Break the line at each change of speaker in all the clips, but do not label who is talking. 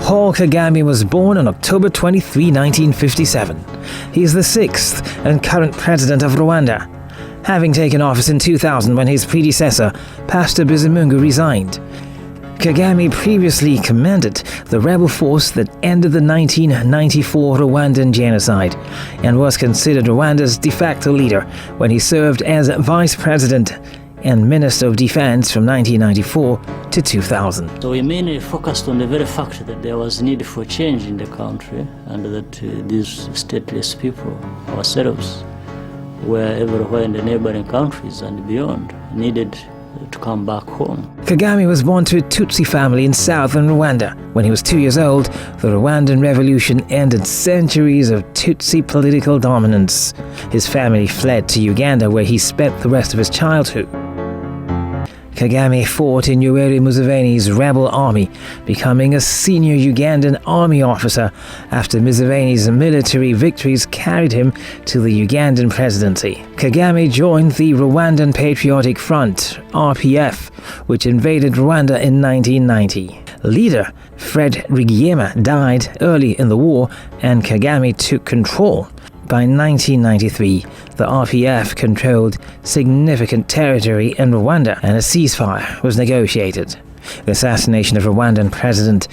Paul Kagame was born on October 23, 1957. He is the sixth and current president of Rwanda, having taken office in 2000 when his predecessor, Pastor Bizimungu, resigned. Kagame previously commanded the rebel force that ended the 1994 Rwandan genocide and was considered Rwanda's de facto leader when he served as vice president and Minister of Defense from 1994 to 2000.
So we mainly focused on the very fact that there was need for change in the country and that these stateless people, ourselves, were everywhere in the neighboring countries and beyond, needed to come back home.
Kagame was born to a Tutsi family in southern Rwanda. When he was 2 years old, the Rwandan Revolution ended centuries of Tutsi political dominance. His family fled to Uganda, where he spent the rest of his childhood. Kagame fought in Yoweri Museveni's rebel army, becoming a senior Ugandan army officer after Museveni's military victories carried him to the Ugandan presidency. Kagame joined the Rwandan Patriotic Front, RPF, which invaded Rwanda in 1990. Leader Fred Ragame died early in the war, and Kagame took control. By 1993, the RPF controlled significant territory in Rwanda, and a ceasefire was negotiated. The assassination of Rwandan President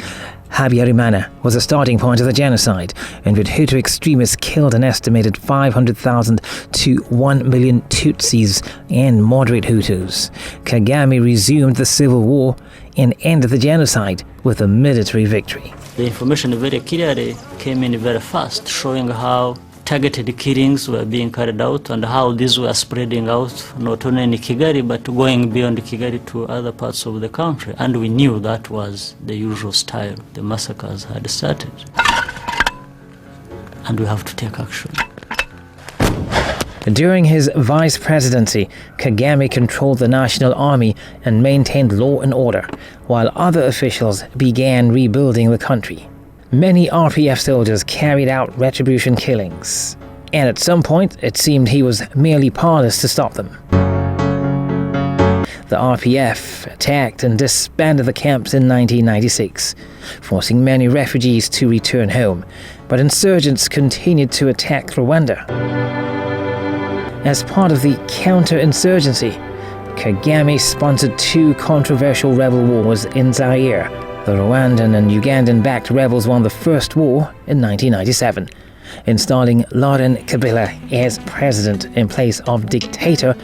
Habyarimana was a starting point of the genocide, in which Hutu extremists killed an estimated 500,000 to 1 million Tutsis and moderate Hutus. Kagame resumed the civil war and ended the genocide with a military victory.
The information very clearly came in very fast, showing how targeted killings were being carried out and how these were spreading out not only in Kigali but going beyond Kigali to other parts of the country. And we knew that was the usual style the massacres had started. And we have to take action.
During his vice presidency, Kagame controlled the national army and maintained law and order, while other officials began rebuilding the country. Many RPF soldiers carried out retribution killings, and at some point it seemed he was merely powerless to stop them. The RPF attacked and disbanded the camps in 1996, forcing many refugees to return home, but insurgents continued to attack Rwanda. As part of the counter-insurgency, Kagame sponsored two controversial rebel wars in Zaire. The Rwandan and Ugandan-backed rebels won the first war in 1997, installing Laurent Kabila as president in place of dictator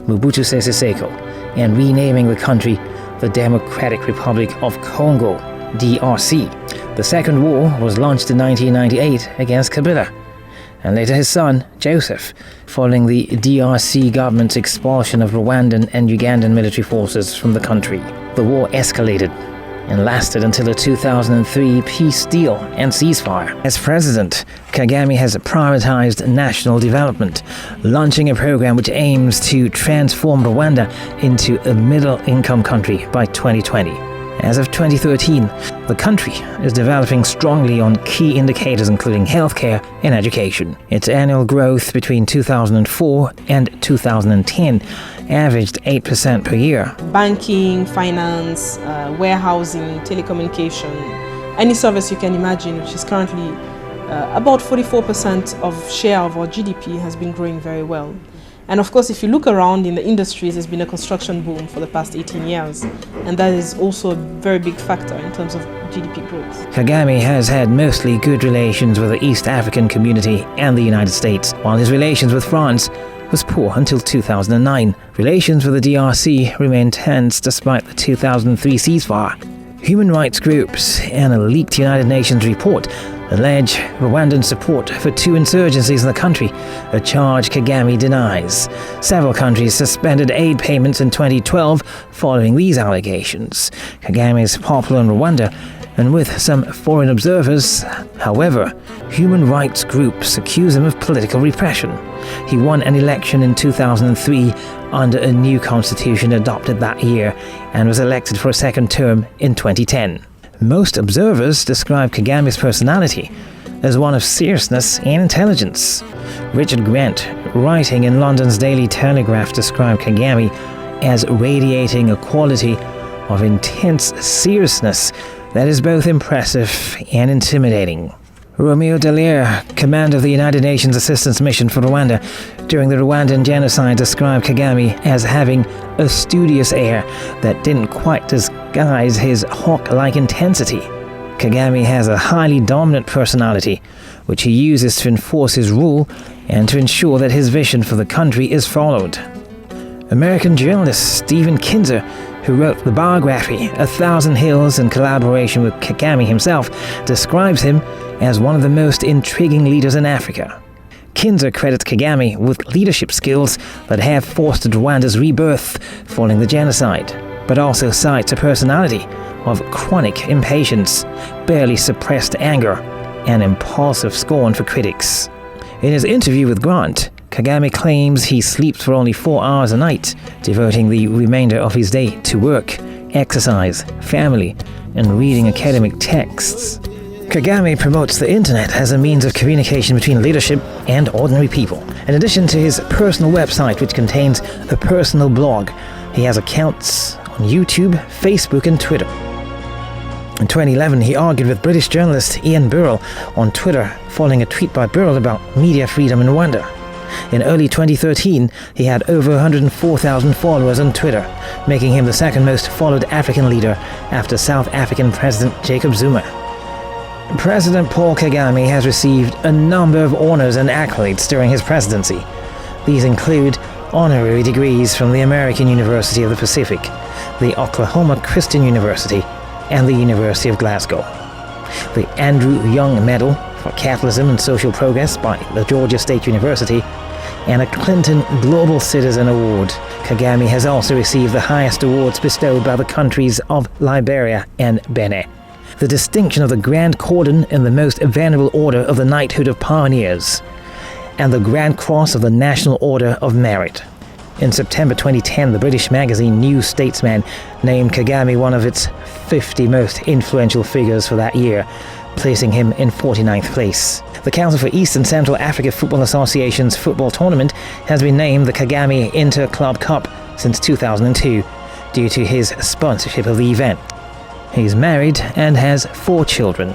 Mobutu Sese Seko, and renaming the country the Democratic Republic of Congo, DRC. The second war was launched in 1998 against Kabila, and later his son, Joseph, following the DRC government's expulsion of Rwandan and Ugandan military forces from the country. The war escalated and lasted until the 2003 peace deal and ceasefire. As president, Kagame has prioritized national development, launching a program which aims to transform Rwanda into a middle-income country by 2020. As of 2013, the country is developing strongly on key indicators including healthcare and education. Its annual growth between 2004 and 2010 averaged 8% per year.
Banking, finance, warehousing, telecommunication, any service you can imagine, which is currently about 44% of share of our GDP, has been growing very well. And of course, if you look around in the industries, there's been a construction boom for the past 18 years. And that is also a very big factor in terms of GDP growth.
Kagame has had mostly good relations with the East African community and the United States, while his relations with France was poor until 2009. Relations with the DRC remained tense despite the 2003 ceasefire. Human rights groups and a leaked United Nations report allege Rwandan support for two insurgencies in the country, a charge Kagame denies. Several countries suspended aid payments in 2012 following these allegations. Kagame is popular in Rwanda and with some foreign observers. However, human rights groups accuse him of political repression. He won an election in 2003 under a new constitution adopted that year and was elected for a second term in 2010. Most observers describe Kagame's personality as one of seriousness and intelligence. Richard Grant, writing in London's Daily Telegraph, described Kagame as radiating a quality of intense seriousness that is both impressive and intimidating. Romeo Dallaire, commander of the United Nations Assistance Mission for Rwanda during the Rwandan genocide, described Kagame as having a studious air that didn't quite disguise his hawk-like intensity. Kagame has a highly dominant personality, which he uses to enforce his rule and to ensure that his vision for the country is followed. American journalist Stephen Kinzer, who wrote the biography 1,000 Hills in collaboration with Kagame himself, describes him as one of the most intriguing leaders in Africa. Kinzer credits Kagame with leadership skills that have fostered Rwanda's rebirth following the genocide, but also cites a personality of chronic impatience, barely suppressed anger, and impulsive scorn for critics. In his interview with Grant, Kagame claims he sleeps for only 4 hours a night, devoting the remainder of his day to work, exercise, family, and reading academic texts. Kagame promotes the internet as a means of communication between leadership and ordinary people. In addition to his personal website, which contains a personal blog, he has accounts on YouTube, Facebook, and Twitter. In 2011, he argued with British journalist Ian Burrell on Twitter following a tweet by Burrell about media freedom in Rwanda. In early 2013, he had over 104,000 followers on Twitter, making him the second most followed African leader after South African President Jacob Zuma. President Paul Kagame has received a number of honors and accolades during his presidency. These include honorary degrees from the American University of the Pacific, the Oklahoma Christian University, and the University of Glasgow. The Andrew Young Medal for Catholicism and Social Progress by the Georgia State University, and a Clinton Global Citizen Award. Kagame has also received the highest awards bestowed by the countries of Liberia and Benin: the distinction of the Grand Cordon in the Most Venerable Order of the Knighthood of Pioneers, and the Grand Cross of the National Order of Merit. In September 2010, the British magazine New Statesman named Kagame one of its 50 most influential figures for that year, placing him in 49th place. The Council for East and Central Africa Football Association's football tournament has been named the Kagame Inter-Club Cup since 2002 due to his sponsorship of the event. He's married and has 4 children.